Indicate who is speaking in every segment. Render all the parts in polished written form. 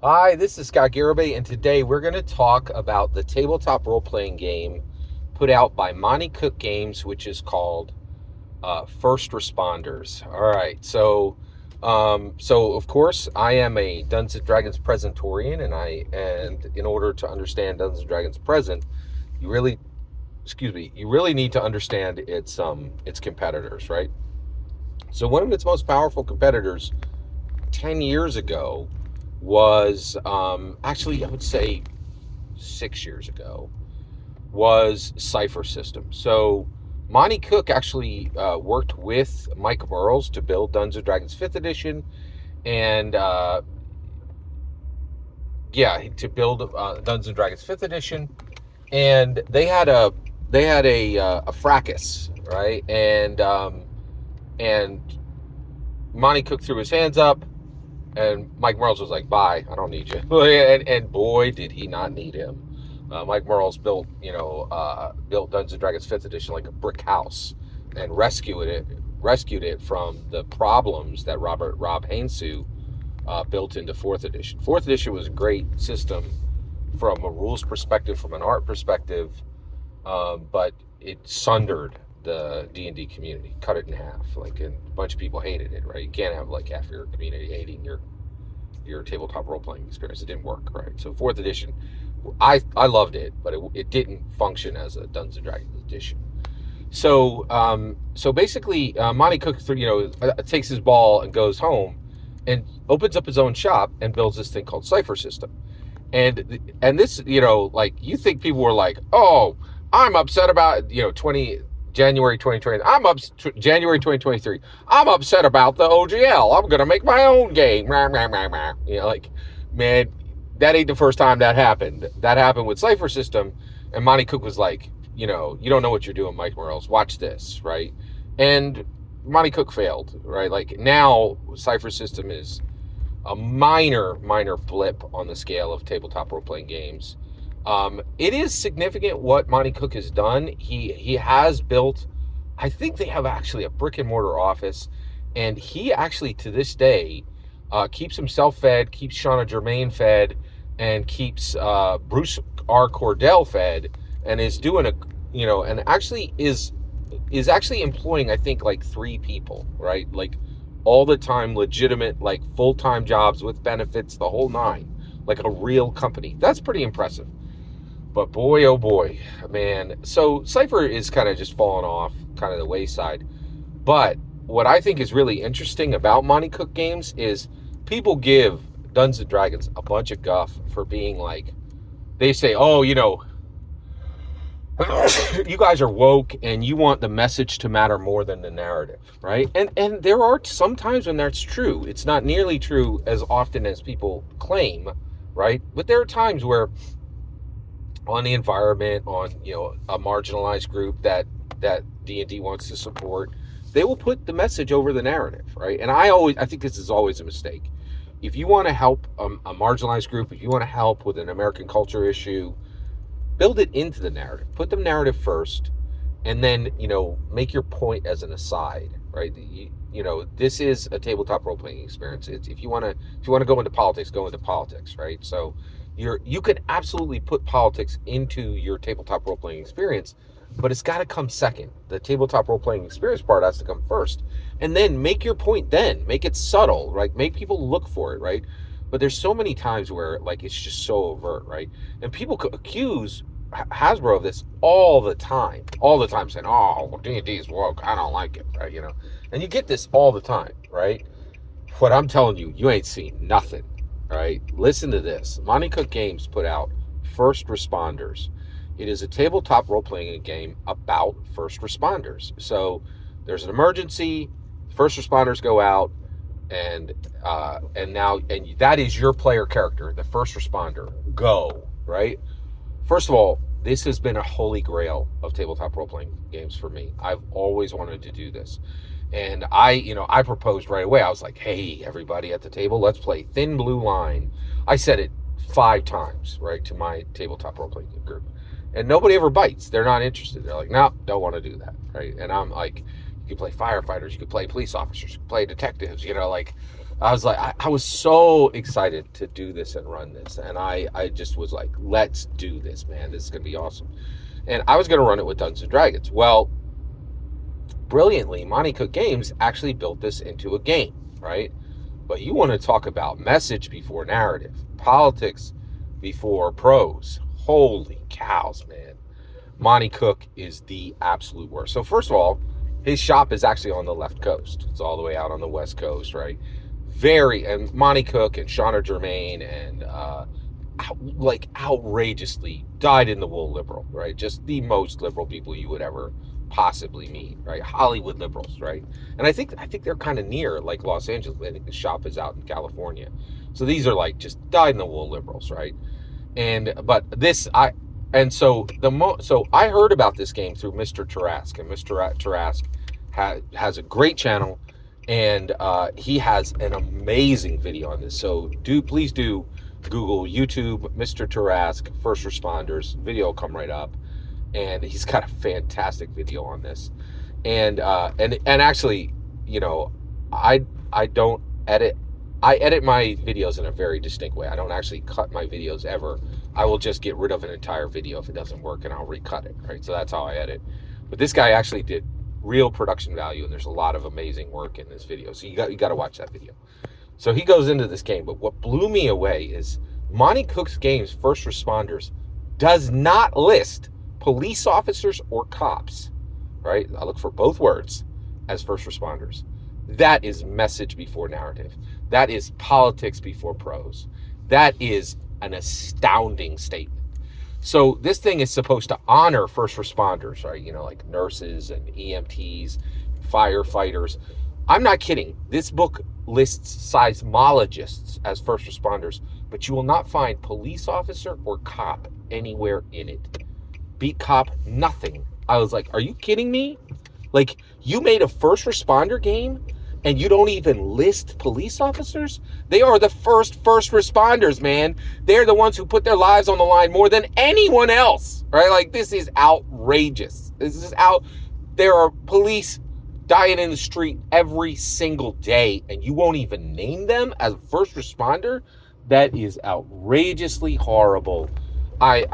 Speaker 1: Hi, this is Scott Garibay, and today we're going to talk about the tabletop role-playing game put out by Monte Cook Games, which is called First Responders. All right, so of course I am a Dungeons and Dragons presentorian, and in order to understand Dungeons and Dragons present, you really, you really need to understand its competitors, right? So one of its most powerful competitors 10 years ago was actually, I would say 6 years ago, was Cipher System. So Monte Cook actually worked with Mike Burrows to build Dungeons and Dragons 5th edition, and to build Dungeons and Dragons 5th edition, and they had a fracas, right? And Monte Cook threw his hands up, and Mike Merles was like, "Bye, I don't need you." And boy, did he not need him. Mike Merles built Dungeons and Dragons 5th edition like a brick house, and rescued it from the problems that Rob Hainsue built into 4th edition. 4th edition was a great system from a rules perspective, from an art perspective, but it sundered the D&D community, cut it in half. Like, and a bunch of people hated it, right? You can't have like half your community hating your tabletop role playing experience. It didn't work, right? So 4th edition, I loved it, but it didn't function as a Dungeons and Dragons edition. So basically, Monte Cook, takes his ball and goes home, and opens up his own shop and builds this thing called Cipher System. And this, like, you think people were like, "Oh, I'm upset about, 20 January 2020. January 2023. I'm upset about the OGL. I'm gonna make my own game." Like, man, that ain't the first time that happened. That happened with Cipher System, and Monte Cook was like, you don't know what you're doing, Mike Morales. Watch this, right? And Monte Cook failed, right? Like, now Cipher System is a minor blip on the scale of tabletop role-playing games. It is significant what Monte Cook has done. He has built, I think they have actually a brick and mortar office, and he actually to this day keeps himself fed, keeps Shauna Germain fed, and keeps Bruce R. Cordell fed, and is doing and actually is actually employing, I think, like 3 people, right? Like, all the time, legitimate, like, full-time jobs with benefits, the whole nine, like a real company. That's pretty impressive. But boy, oh boy, man. So Cypher is kind of just falling off kind of the wayside. But what I think is really interesting about Monte Cook Games is people give Dungeons and Dragons a bunch of guff for being like, they say, "Oh, you guys are woke and you want the message to matter more than the narrative," right? And there are some times when that's true. It's not nearly true as often as people claim, right? But there are times where, on the environment, on a marginalized group that D&D wants to support, they will put the message over the narrative, right? And I think this is always a mistake. If you want to help a marginalized group, if you want to help with an American culture issue, build it into the narrative. Put the narrative first, and then make your point as an aside, right? This is a tabletop role playing experience. If you want to go into politics, go into politics, right? So you could absolutely put politics into your tabletop role playing experience, but it's got to come second. The tabletop role playing experience part has to come first, and then make your point. Then make it subtle, right? Make people look for it, right? But there's so many times where, like, it's just so overt, right? And people accuse Hasbro of this all the time, saying, "Oh, D&D is woke. I don't like it," right? And you get this all the time, right? What I'm telling you, you ain't seen nothing, right? Listen to this. Monte Cook Games put out First Responders. It is a tabletop role-playing game about first responders. So there's an emergency, first responders go out, and that is your player character, the first responder. Go, right? First of all, this has been a holy grail of tabletop role-playing games for me. I've always wanted to do this. And I proposed right away. I was like, "Hey, everybody at the table, let's play Thin Blue Line." I said it 5 times, right, to my tabletop role-playing group. And nobody ever bites. They're not interested. They're like, "No, don't want to do that," right? And I'm like, you can play firefighters, you can play police officers, you can play detectives, I was like, I was so excited to do this and run this. And I just was like, let's do this, man. This is going to be awesome. And I was going to run it with Dungeons and Dragons. Well, brilliantly, Monte Cook Games actually built this into a game, right? But you want to talk about message before narrative, politics before prose. Holy cows, man. Monte Cook is the absolute worst. So first of all, his shop is actually on the left coast. It's all the way out on the west coast, right? And Monte Cook and Shauna Germain and like outrageously dyed in the wool liberal, right? Just the most liberal people you would ever possibly meet, right? Hollywood liberals, right? And I think they're kind of near like Los Angeles. I think the shop is out in California. So these are like just dyed in the wool liberals, right? So I heard about this game through Mr. Tarask, and Mr. Tarask has a great channel, and he has an amazing video on this. So please do Google YouTube Mr. Tarask First Responders. Video will come right up, and he's got a fantastic video on this. And actually, you know, I don't edit. I edit my videos in a very distinct way. I don't actually cut my videos ever. I will just get rid of an entire video if it doesn't work, and I'll recut it, right? So that's how I edit. But this guy actually did real production value, and there's a lot of amazing work in this video. So you got to watch that video. So he goes into this game, but what blew me away is Monte Cook's Games First Responders does not list police officers or cops, right? I look for both words as first responders. That is message before narrative. That is politics before prose. That is an astounding statement. So this thing is supposed to honor first responders, right? You know, like nurses and EMTs, firefighters. I'm not kidding. This book lists seismologists as first responders, but you will not find police officer or cop anywhere in it. Beat cop, nothing. I was like, are you kidding me? Like, you made a first responder game and you don't even list police officers? They are the first responders, man. They're the ones who put their lives on the line more than anyone else, right? Like, this is outrageous. There are police dying in the street every single day, and you won't even name them as a first responder? That is outrageously horrible. I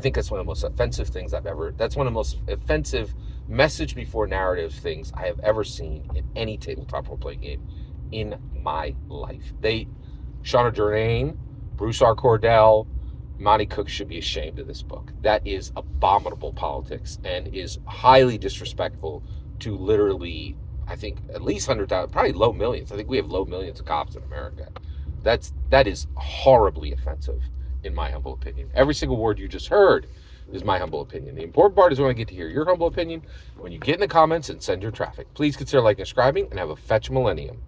Speaker 1: think that's one of the most offensive things that's one of the most offensive message before narrative things I have ever seen in any tabletop role-playing game in my life. Shauna Germain, Bruce R. Cordell, Monte Cook should be ashamed of this book. That is abominable politics and is highly disrespectful to literally, I think, at least 100,000, probably low millions. I think we have low millions of cops in America. That is horribly offensive, in my humble opinion. Every single word you just heard is my humble opinion. The important part is when I get to hear your humble opinion, when you get in the comments and send your traffic. Please consider liking and subscribing, and have a fetch millennium.